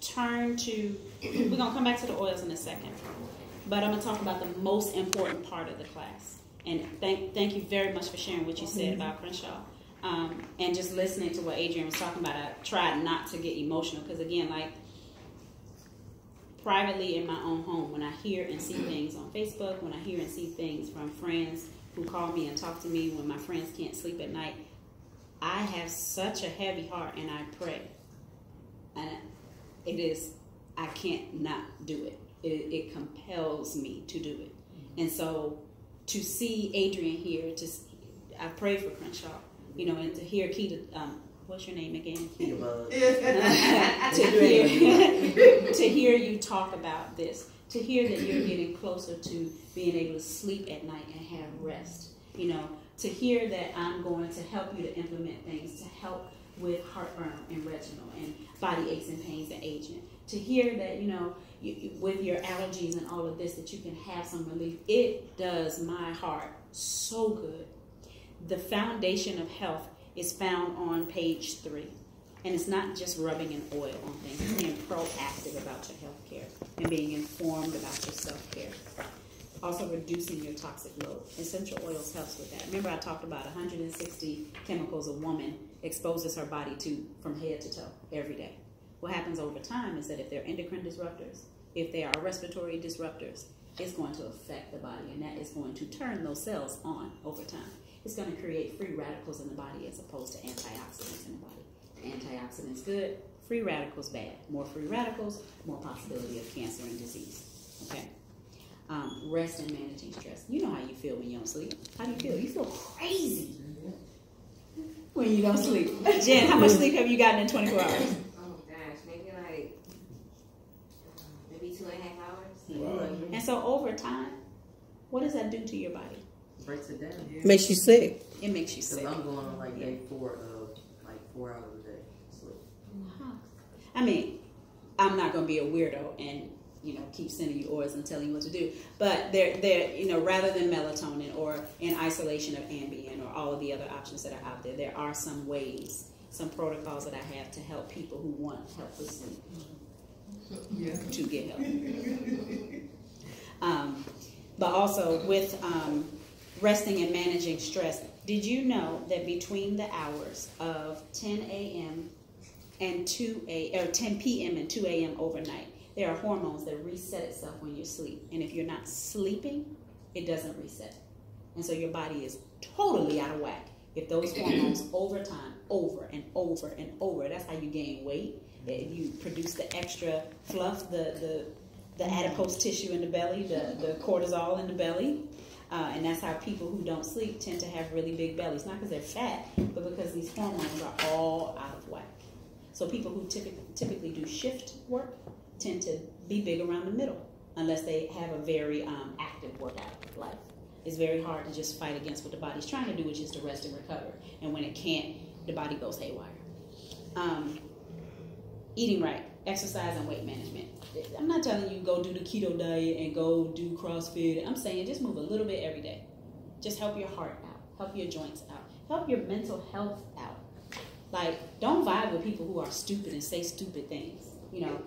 turn to, we're going to come back to the oils in a second, but I'm going to talk about the most important part of the class. And thank you very much for sharing what you said about Crenshaw. And just listening to what Adrienne was talking about, I tried not to get emotional because, again, like, privately in my own home, when I hear and see things on Facebook, when I hear and see things from friends who call me and talk to me when my friends can't sleep at night, I have such a heavy heart and I pray. And I can't not do it. It compels me to do it. And so to see Adrienne here, I pray for Crenshaw, you know, and to hear Keita, what's your name again? to hear you talk about this, to hear that you're getting closer to being able to sleep at night and have rest, you know, to hear that I'm going to help you to implement things to help with heartburn and vaginal and body aches and pains and aging, to hear that, you know, with your allergies and all of this, that you can have some relief. It does my heart so good. The foundation of health is found on page 3. And it's not just rubbing an oil on things. It's being proactive about your health care and being informed about your self-care. Also reducing your toxic load. Essential oils helps with that. Remember I talked about 160 chemicals a woman exposes her body to from head to toe every day. What happens over time is that if they're endocrine disruptors, if they are respiratory disruptors, it's going to affect the body, and that is going to turn those cells on over time. It's going to create free radicals in the body as opposed to antioxidants in the body. Antioxidants good, free radicals bad. More free radicals, more possibility of cancer and disease. Okay. Rest and managing stress. You know how you feel when you don't sleep. How do you feel? You feel crazy when you don't sleep. Jen, how much sleep have you gotten in 24 hours? Oh gosh, maybe like maybe 2.5 hours. Wow. And so over time, what does that do to your body? Breaks it down. Makes you sick. It makes you sick. Because I'm going on like day 4 of like 4 hours a day sleep. I mean, I'm not going to be a weirdo and, you know, keep sending you oils and telling you what to do. But they're, you know, rather than melatonin or in isolation of Ambien or all of the other options that are out there, there are some ways, some protocols that I have to help people who want help with sleep to get help. But also with resting and managing stress, did you know that between the hours of 10 a.m. and 10 p.m. and 2 a.m. overnight, there are hormones that reset itself when you sleep. And if you're not sleeping, it doesn't reset. And so your body is totally out of whack. If those hormones over time, over and over and over, that's how you gain weight. You produce the extra fluff, the adipose tissue in the belly, the cortisol in the belly. And that's how people who don't sleep tend to have really big bellies. Not because they're fat, but because these hormones are all out of whack. So people who typically do shift work tend to be big around the middle unless they have a very active workout life. It's very hard to just fight against what the body's trying to do, which is to rest and recover. And when it can't, the body goes haywire. Eating right, exercise and weight management. I'm not telling you go do the keto diet and go do CrossFit. I'm saying just move a little bit every day. Just help your heart out. Help your joints out. Help your mental health out. Like, don't vibe with people who are stupid and say stupid things. You know,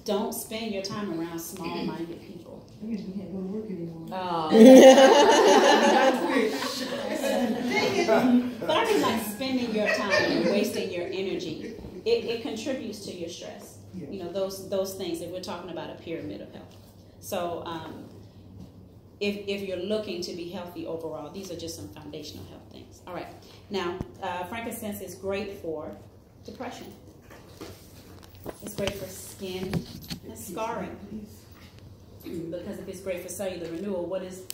don't spend your time around small-minded people. I guess we can't go to work anymore. But I mean, like, spending your time and wasting your energy, it contributes to your stress. Yeah. You know, those things that we're talking about, a pyramid of health. So if you're looking to be healthy overall, these are just some foundational health things. All right. Now, frankincense is great for depression. It's great for skin and scarring. Because if it's great for cellular renewal, what is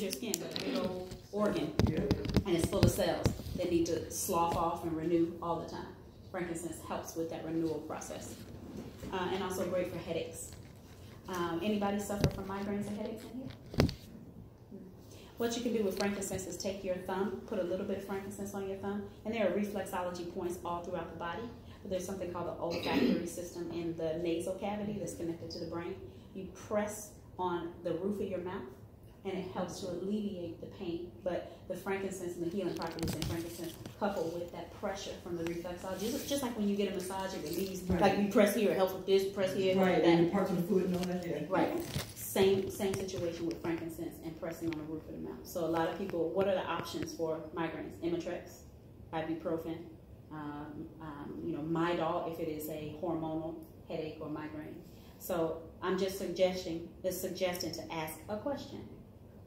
your skin? A big old organ. And it's full of cells that need to slough off and renew all the time. Frankincense helps with that renewal process. And also great for headaches. Anybody suffer from migraines and headaches in here? What you can do with frankincense is take your thumb, put a little bit of frankincense on your thumb, and there are reflexology points all throughout the body. But there's something called the olfactory system in the nasal cavity that's connected to the brain. You press on the roof of your mouth, and it helps to alleviate the pain. But the frankincense and the healing properties in frankincense, coupled with that pressure from the reflexology, just like when you get a massage, it relieves. Right. Like you press here, it helps with this. Press here, Right, that. and parts of the foot and all that, yeah. Right. Same situation with frankincense and pressing on the roof of the mouth. So a lot of people, what are the options for migraines? Imitrex, ibuprofen, Midol if it is a hormonal headache or migraine. So I'm just suggesting to ask a question.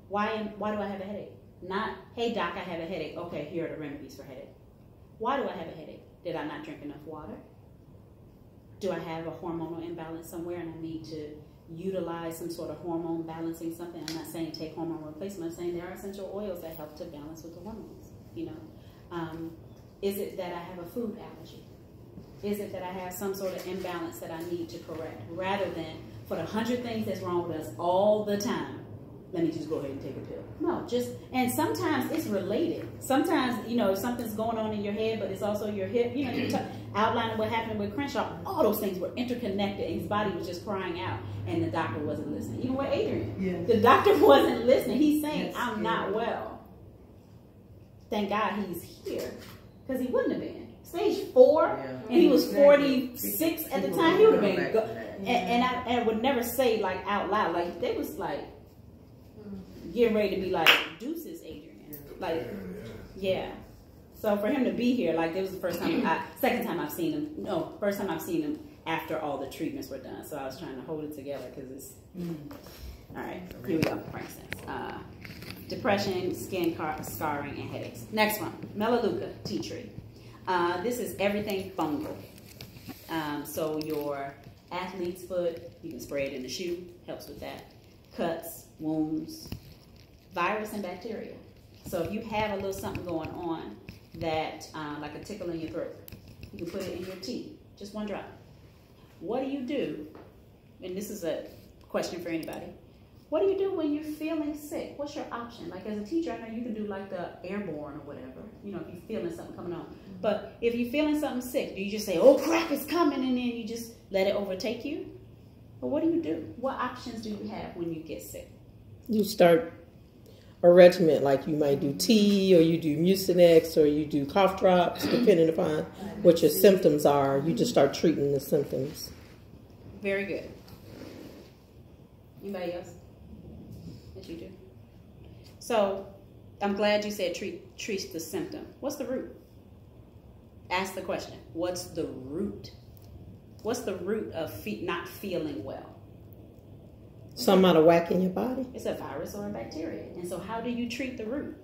Why do I have a headache? Not, hey doc, I have a headache. Okay, here are the remedies for headache. Why do I have a headache? Did I not drink enough water? Do I have a hormonal imbalance somewhere and I need to utilize some sort of hormone balancing something? I'm not saying take hormone replacement. I'm saying there are essential oils that help to balance with the hormones. Is it that I have a food allergy? Is it that I have some sort of imbalance that I need to correct? Rather than for the 100 things that's wrong with us all the time, let me just go ahead and take a pill. No, and sometimes it's related. Sometimes, something's going on in your head, but it's also your hip. You're outlining what happened with Crenshaw. All those things were interconnected, and his body was just crying out, and the doctor wasn't listening. Even with Adrian, the doctor wasn't listening. He's saying, I'm not well. Thank God he's here, because he wouldn't have been. Stage 4, and he was 46 at the time. He would have been, and I would never say like out loud. Like they was like getting ready to be like deuces, Adrian. Like, yeah. So for him to be here, like this was the first time, second time I've seen him. No, first time I've seen him after all the treatments were done. So I was trying to hold it together because it's all right. Here we go. Frankincense, depression, skin scarring, and headaches. Next one, Melaleuca tea tree. This is everything fungal. So your athlete's foot, you can spray it in the shoe, helps with that. Cuts, wounds, virus and bacteria. So if you have a little something going on that, like a tickle in your throat, you can put it in your tea, just one drop. What do you do? And this is a question for anybody. What do you do when you're feeling sick? What's your option? Like as a teacher, I know you can do like the airborne or whatever, if you're feeling something coming on. But if you're feeling something sick, do you just say, oh crap, it's coming, and then you just let it overtake you? Or what do you do? What options do you have when you get sick? You start a regimen, like you might do tea, or you do Mucinex, or you do cough drops, depending upon what your symptoms are. You just start treating the symptoms. Very good. Anybody else? That you do? So, I'm glad you said treat the symptom. What's the root? Ask the question. What's the root? What's the root of not feeling well? Something out of whack in your body? It's a virus or a bacteria. And so how do you treat the root?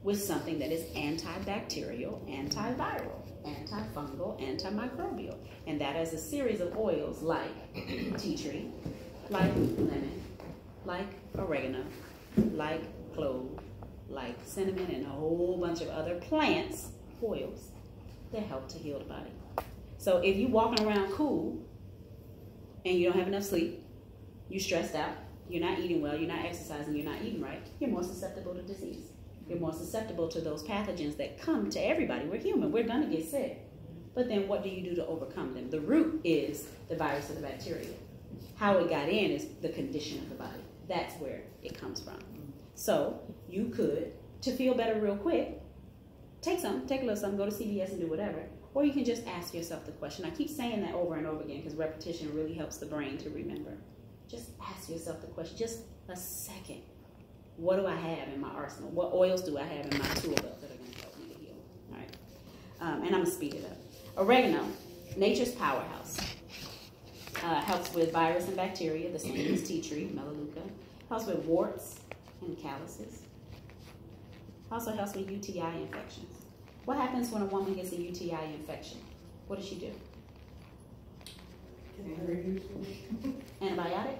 With something that is antibacterial, antiviral, antifungal, antimicrobial. And that is a series of oils like tea tree, like lemon, like oregano, like clove, like cinnamon, and a whole bunch of other plants, oils, that help to heal the body. So if you're walking around cool and you don't have enough sleep, you're stressed out, you're not eating well, you're not exercising, you're not eating right, you're more susceptible to disease. You're more susceptible to those pathogens that come to everybody. We're human, we're gonna get sick. But then what do you do to overcome them? The root is the virus or the bacteria. How it got in is the condition of the body. That's where it comes from. So you could, to feel better real quick, take a little something, go to CVS and do whatever. Or you can just ask yourself the question. I keep saying that over and over again because repetition really helps the brain to remember. Just ask yourself the question, just a second. What do I have in my arsenal? What oils do I have in my tool belt that are going to help me to heal? All right. And I'm going to speed it up. Oregano, nature's powerhouse. Helps with virus and bacteria, the same as tea tree, Melaleuca. Helps with warts and calluses. Also helps with UTI infections. What happens when a woman gets a UTI infection? What does she do? Antibiotic?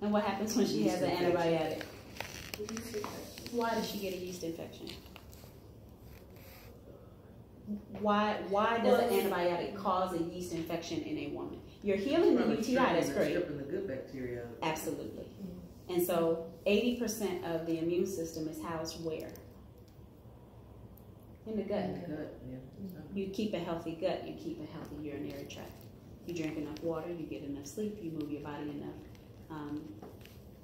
And what happens when she has an antibiotic? Why does she get a yeast infection? Why does an antibiotic cause a yeast infection in a woman? You're healing the UTI, that's great. Stripping the good bacteria. Absolutely. And so 80% of the immune system is housed where? In the gut. You keep a healthy gut, you keep a healthy urinary tract. You drink enough water, you get enough sleep, you move your body enough.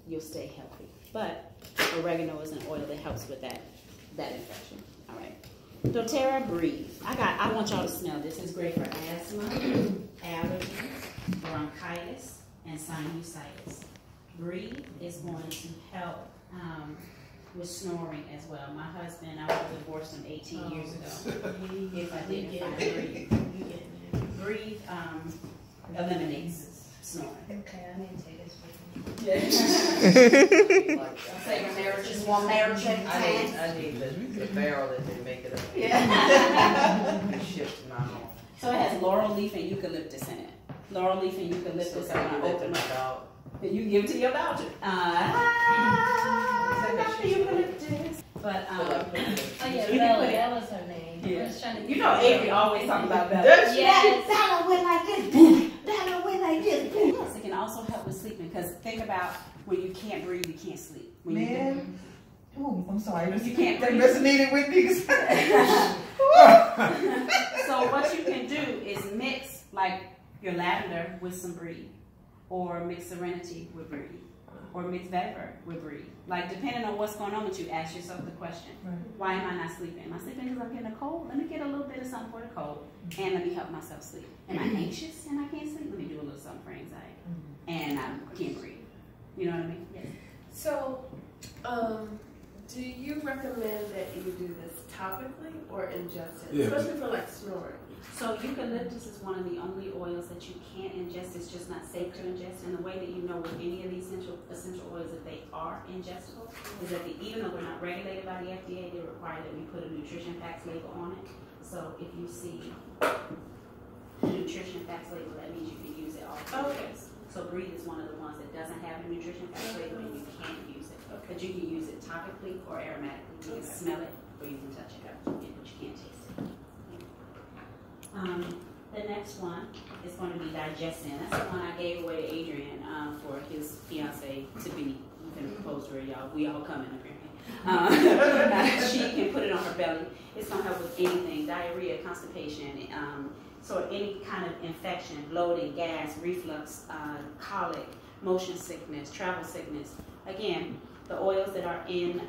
you'll stay healthy. But oregano is an oil that helps with that infection. All right. doTERRA Breathe. I want y'all to smell this. It's great for asthma, allergies, bronchitis, and sinusitis. Breathe is going to help with snoring as well. My husband, I was divorced him 18 years ago. If I didn't find Breathe eliminates snoring. Okay, I need to take this with me. Say your marriage is one marriage at a I time. need the barrel that they make it up. Yeah. Be shipped to my home. So it has laurel leaf and eucalyptus in it. Laurel leaf and eucalyptus So are I going to open up. out. And you can give it to your voucher. Eucalyptus. But Oh yeah, you can put it. Bella was her name. I was trying to You know Avery always talking about Bella. Yes. Bella went like this. Bella went like this. Yes, it can also help with sleeping because think about when you can't breathe, you can't sleep. When Man. Oh, I'm sorry. You can't They breathe. resonated with me. So what you can do is mix like your lavender with some Breathe, or mix Serenity with Breathe, or mix Vetiver with Breathe. Like depending on what's going on with you, ask yourself the question: why am I not sleeping? Am I sleeping because I'm getting a cold? Let me get a little bit of something for the cold, and let me help myself sleep. Am I anxious and I can't sleep? Let me do a little something for anxiety, and I can't breathe. You know what I mean? Yes. So, do you recommend that you do this topically or ingest it? Yeah. Especially for like snoring. So eucalyptus is one of the only oils that you can't ingest. It's just not safe to ingest. And the way that you know with any of these essential oils that they are ingestible is that even though we're not regulated by the FDA, they require that we put a nutrition facts label on it. So if you see the nutrition facts label, that means you can use it all. Okay. So Breathe is one of the ones that doesn't have a nutrition facts label and you can't use it. But you can use it topically or aromatically. You can smell it or you can touch it, but you can't taste it. The next one is going to be Digestin. That's the one I gave away to Adrian for his fiance to be. You can propose to her, y'all. We all coming apparently. She can put it on her belly. It's going to help with anything: diarrhea, constipation, so any kind of infection, bloating, gas, reflux, colic, motion sickness, travel sickness. Again, the oils that are in,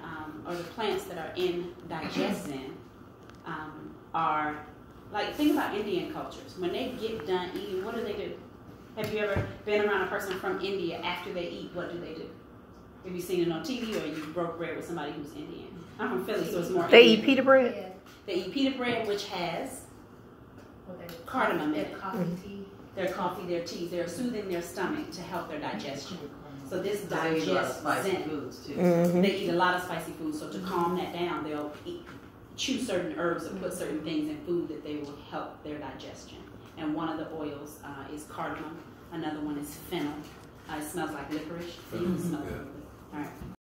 or the plants that are in Digestin are. Like, think about Indian cultures. When they get done eating, what do they do? Have you ever been around a person from India after they eat? What do they do? Have you seen it on TV or you broke bread with somebody who's Indian? I'm from Philly, so it's more They Indian. eat pita bread? Yeah. They eat pita bread, which has cardamom in Their it. coffee tea. Their coffee, their teas. They're soothing their stomach to help their digestion. So this They eat a lot of spicy digests. foods too. They eat a lot of spicy food, so to calm that down, they'll chew certain herbs or put certain things in food that they will help their digestion. And one of the oils is cardamom. Another one is fennel. It smells like licorice. So you can